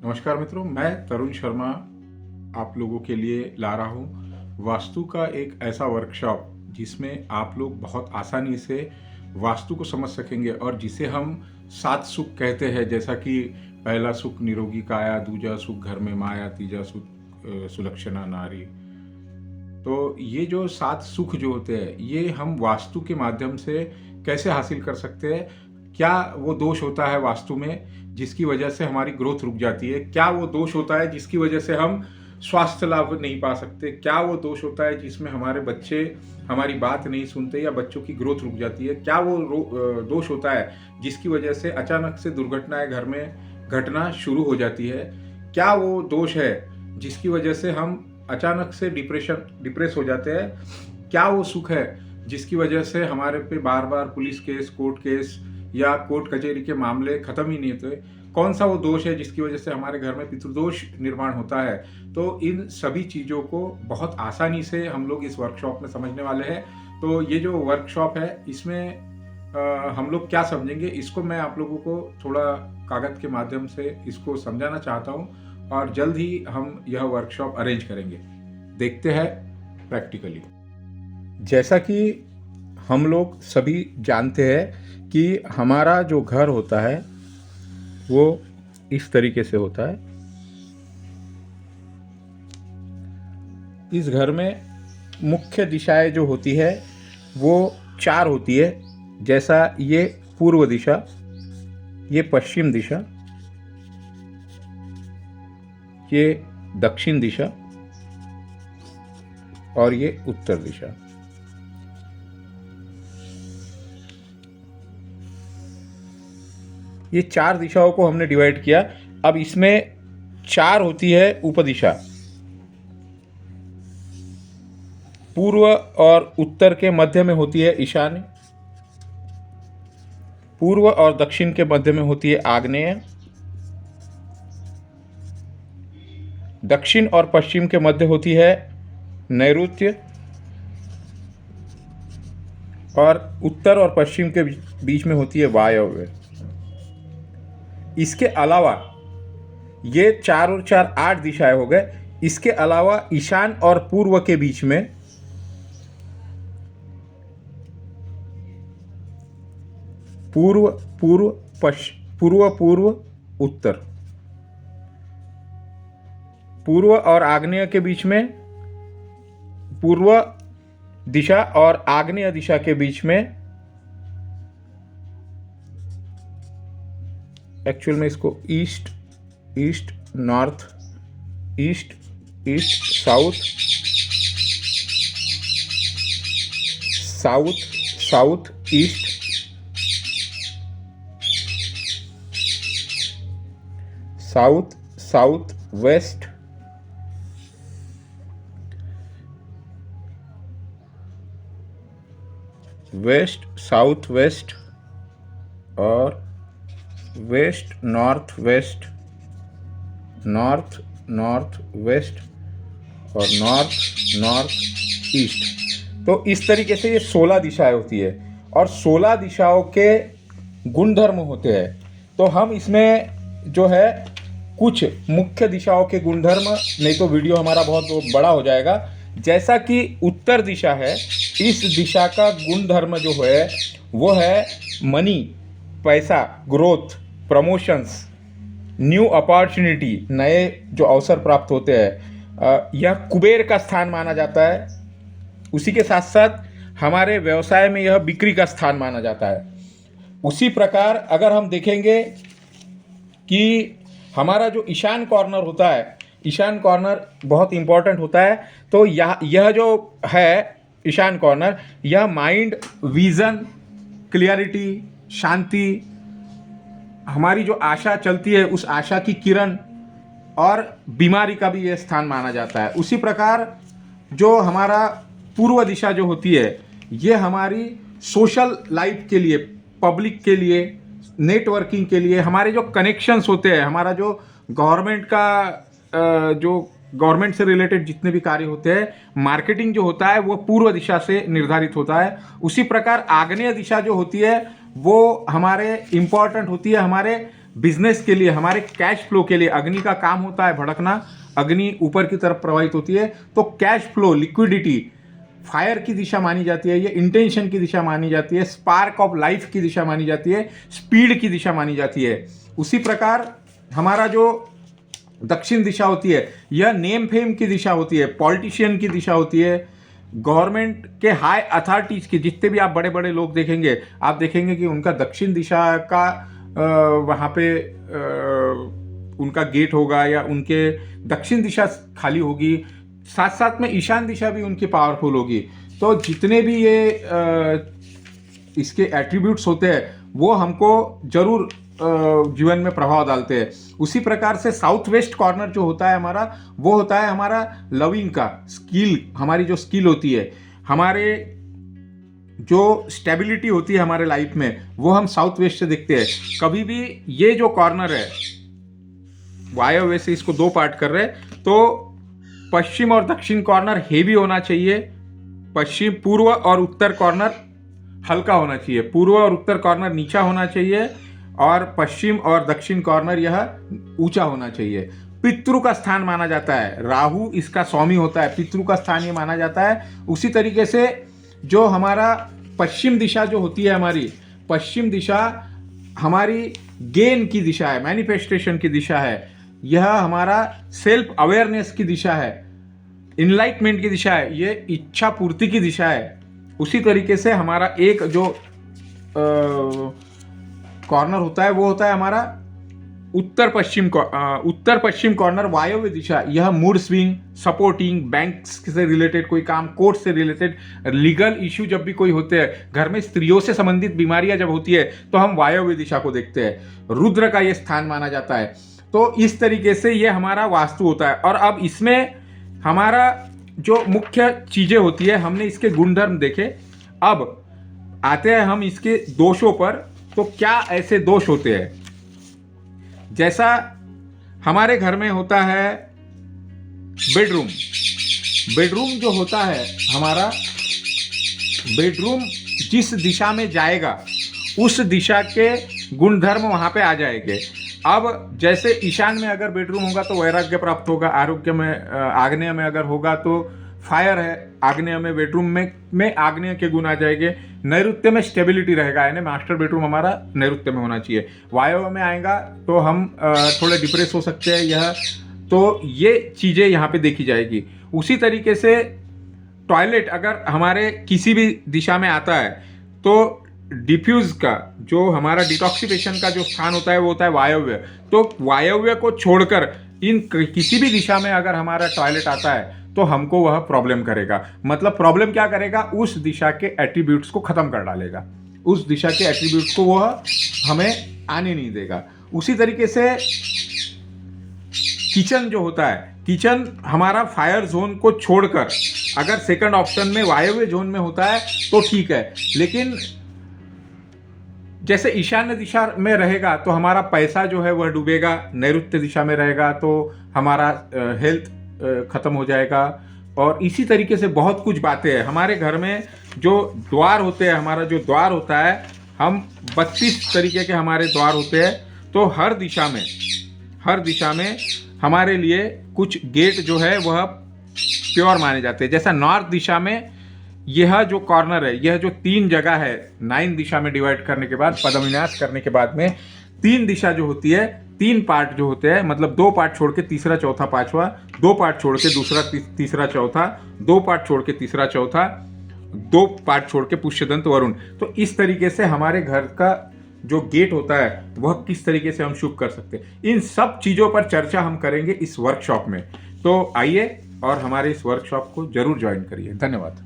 नमस्कार मित्रों, मैं तरुण शर्मा आप लोगों के लिए ला रहा हूँ वास्तु का एक ऐसा वर्कशॉप जिसमें आप लोग बहुत आसानी से वास्तु को समझ सकेंगे और जिसे हम 7 सुख कहते हैं, जैसा कि पहला सुख निरोगी काया, दूजा सुख घर में माया, तीजा सुख सुलक्षणा नारी। तो ये जो 7 सुख जो होते हैं ये हम वास्तु के माध्यम से कैसे हासिल कर सकते हैं। क्या वो दोष होता है वास्तु में जिसकी वजह से हमारी ग्रोथ रुक जाती है? क्या वो दोष होता है जिसकी वजह से हम स्वास्थ्य लाभ नहीं पा सकते? क्या वो दोष होता है जिसमें हमारे बच्चे हमारी बात नहीं सुनते या बच्चों की ग्रोथ रुक जाती है? क्या वो दोष होता है जिसकी वजह से अचानक से दुर्घटनाएं घर में घटना शुरू हो जाती है? क्या वो दोष है जिसकी वजह से हम अचानक से डिप्रेस हो जाते हैं? क्या वो सुख है जिसकी वजह से हमारे पे बार बार पुलिस केस, कोर्ट केस या कोर्ट कचहरी के मामले खत्म ही नहीं होते? कौन सा वो दोष है जिसकी वजह से हमारे घर में पितृदोष निर्माण होता है? तो इन सभी चीज़ों को बहुत आसानी से हम लोग इस वर्कशॉप में समझने वाले हैं। तो ये जो वर्कशॉप है इसमें हम लोग क्या समझेंगे, इसको मैं आप लोगों को थोड़ा कागज़ के माध्यम से इसको समझाना चाहता हूँ और जल्द ही हम यह वर्कशॉप अरेंज करेंगे। देखते हैं प्रैक्टिकली। जैसा कि हम लोग सभी जानते हैं कि हमारा जो घर होता है वो इस तरीके से होता है। इस घर में मुख्य दिशाएं जो होती है वो 4 होती है। जैसा ये पूर्व दिशा, ये पश्चिम दिशा, ये दक्षिण दिशा और ये उत्तर दिशा। ये 4 दिशाओं को हमने डिवाइड किया। अब इसमें 4 होती है उपदिशा। पूर्व और उत्तर के मध्य में होती है ईशान्य, पूर्व और दक्षिण के मध्य में होती है आग्नेय, दक्षिण और पश्चिम के मध्य होती है नैऋत्य और उत्तर और पश्चिम के बीच में होती है वायव्य। इसके अलावा ये 4 और 4 8 दिशाएं हो गए। इसके अलावा ईशान और पूर्व के बीच में पूर्व पूर्व पूर्व पूर्व उत्तर, पूर्व और आग्नेय के बीच में पूर्व दिशा और आग्नेय दिशा के बीच में, एक्चुअल में इसको east east north, east east south, south south east, south south west, west south west और west north west, north north west और नॉर्थ नॉर्थ ईस्ट। तो इस तरीके से ये 16 दिशाएं होती है और 16 दिशाओं के गुणधर्म होते हैं। तो हम इसमें जो है कुछ मुख्य दिशाओं के गुणधर्म, नहीं तो वीडियो हमारा बहुत बड़ा हो जाएगा। जैसा कि उत्तर दिशा है, इस दिशा का गुणधर्म जो है वो है मनी, पैसा, ग्रोथ, प्रमोशंस, न्यू अपॉर्चुनिटी, नए जो अवसर प्राप्त होते हैं। यह कुबेर का स्थान माना जाता है। उसी के साथ साथ हमारे व्यवसाय में यह बिक्री का स्थान माना जाता है। उसी प्रकार अगर हम देखेंगे कि हमारा जो ईशान कॉर्नर होता है, ईशान कॉर्नर बहुत इंपॉर्टेंट होता है। तो यह जो है ईशान कॉर्नर, यह माइंड, विज़न, क्लियरिटी, शांति, हमारी जो आशा चलती है उस आशा की किरण और बीमारी का भी यह स्थान माना जाता है। उसी प्रकार जो हमारा पूर्व दिशा जो होती है ये हमारी सोशल लाइफ के लिए, पब्लिक के लिए, नेटवर्किंग के लिए, हमारे जो कनेक्शंस होते हैं, हमारा जो गवर्नमेंट का जो गवर्नमेंट से रिलेटेड जितने भी कार्य होते हैं, मार्केटिंग जो होता है वो पूर्व दिशा से निर्धारित होता है। उसी प्रकार आग्नेय दिशा जो होती है वो हमारे इम्पॉर्टेंट होती है हमारे बिजनेस के लिए, हमारे कैश फ्लो के लिए। अग्नि का काम होता है भड़कना, अग्नि ऊपर की तरफ प्रवाहित होती है, तो कैश फ्लो, लिक्विडिटी फायर की दिशा मानी जाती है, ये इंटेंशन की दिशा मानी जाती है, स्पार्क ऑफ लाइफ की दिशा मानी जाती है, स्पीड की दिशा मानी जाती है। उसी प्रकार हमारा जो दक्षिण दिशा होती है, यह नेम फेम की दिशा होती है, पॉलिटिशियन की दिशा होती है, गवर्नमेंट के हाई अथॉरिटीज की। जितने भी आप बड़े बड़े लोग देखेंगे, आप देखेंगे कि उनका दक्षिण दिशा का वहाँ पे उनका गेट होगा या उनके दक्षिण दिशा खाली होगी, साथ साथ में ईशान दिशा भी उनकी पावरफुल होगी। तो जितने भी ये इसके एट्रीब्यूट्स होते हैं वो हमको जरूर जीवन में प्रभाव डालते हैं। उसी प्रकार से साउथ वेस्ट कॉर्नर जो होता है हमारा, वो होता है हमारा लविंग का स्किल, हमारी जो स्किल होती है, हमारे जो स्टेबिलिटी होती है हमारे लाइफ में, वो हम साउथ वेस्ट से देखते हैं। कभी भी ये जो कॉर्नर है, वायव्य से इसको दो पार्ट कर रहे हैं, तो पश्चिम और दक्षिण कॉर्नर हेवी होना चाहिए, पश्चिम पूर्व और उत्तर कॉर्नर हल्का होना चाहिए, पूर्व और उत्तर कॉर्नर नीचा होना चाहिए, और पश्चिम और दक्षिण कॉर्नर यह ऊंचा होना चाहिए। पितृ का स्थान माना जाता है, राहु इसका स्वामी होता है, पितृ का स्थान ये माना जाता है। उसी तरीके से जो हमारा पश्चिम दिशा जो होती है, हमारी पश्चिम दिशा हमारी गेन की दिशा है, मैनिफेस्टेशन की दिशा है, यह हमारा सेल्फ अवेयरनेस की दिशा है, इनलाइटमेंट की दिशा है, ये इच्छा पूर्ति की दिशा है। उसी तरीके से हमारा एक जो कॉर्नर होता है वो होता है हमारा उत्तर पश्चिम कॉर्नर, वायव्य दिशा, यह मूड स्विंग, सपोर्टिंग, बैंक से रिलेटेड कोई काम, कोर्ट से रिलेटेड, लीगल इश्यू जब भी कोई होते हैं, घर में स्त्रियों से संबंधित बीमारियां जब होती है तो हम वायव्य दिशा को देखते हैं। रुद्र का यह स्थान माना जाता है। तो इस तरीके से ये हमारा वास्तु होता है। और अब इसमें हमारा जो मुख्य चीजें होती है, हमने इसके गुणधर्म देखे, अब आते हैं हम इसके दोषों पर। तो क्या ऐसे दोष होते हैं? जैसा हमारे घर में होता है बेडरूम, बेडरूम जो होता है हमारा, बेडरूम जिस दिशा में जाएगा उस दिशा के गुणधर्म वहां पे आ जाएंगे। अब जैसे ईशान में अगर बेडरूम होगा तो वैराग्य प्राप्त होगा, आरोग्य में, आग्नेय में अगर होगा तो फायर है, आग्नेय में बेडरूम में आग्नेय के गुण आ जाएंगे, नैऋत्य में स्टेबिलिटी रहेगा, यानी मास्टर बेडरूम हमारा नैऋत्य में होना चाहिए। वायव्य में आएगा तो हम थोड़े डिप्रेस हो सकते हैं, यह तो ये चीज़ें यहाँ पे देखी जाएगी। उसी तरीके से टॉयलेट अगर हमारे किसी भी दिशा में आता है तो डिफ्यूज का जो हमारा डिटॉक्सिफिकेशन का जो स्थान होता है वो होता है वायव्य। तो वायव्य को छोड़कर इन किसी भी दिशा में अगर हमारा टॉयलेट आता है तो हमको वह प्रॉब्लम करेगा। मतलब प्रॉब्लम क्या करेगा? उस दिशा के एट्रीब्यूट्स को खत्म कर डालेगा, उस दिशा के एट्रीब्यूट्स को वह हमें आने नहीं देगा। उसी तरीके से किचन जो होता है, किचन हमारा फायर जोन को छोड़कर अगर सेकंड ऑप्शन में वायव्य जोन में होता है तो ठीक है, लेकिन जैसे ईशान्य दिशा में रहेगा तो हमारा पैसा जो है वह डूबेगा, नैऋत्य दिशा में रहेगा तो हमारा हेल्थ खत्म हो जाएगा। और इसी तरीके से बहुत कुछ बातें हैं। हमारे घर में जो द्वार होते हैं, हमारा जो द्वार होता है, हम 32 तरीके के हमारे द्वार होते हैं, तो हर दिशा में हमारे लिए कुछ गेट जो है वह प्योर माने जाते हैं। जैसा नॉर्थ दिशा में यह जो कॉर्नर है, यह जो 3 जगह है 9 दिशा में डिवाइड करने के बाद, पदविन्यास करने के बाद में 3 दिशा जो होती है, 3 पार्ट जो होते हैं, मतलब 2 पार्ट छोड़ के तीसरा चौथा पांचवा, 2 पार्ट छोड़ के दूसरा तीसरा चौथा, 2 पार्ट छोड़ के तीसरा चौथा, 2 पार्ट छोड़ के पुष्यदंत वरुण। तो इस तरीके से हमारे घर का जो गेट होता है वह किस तरीके से हम शुभ कर सकते हैं, इन सब चीज़ों पर चर्चा हम करेंगे इस वर्कशॉप में। तो आइए और हमारे इस वर्कशॉप को जरूर ज्वाइन करिए। धन्यवाद।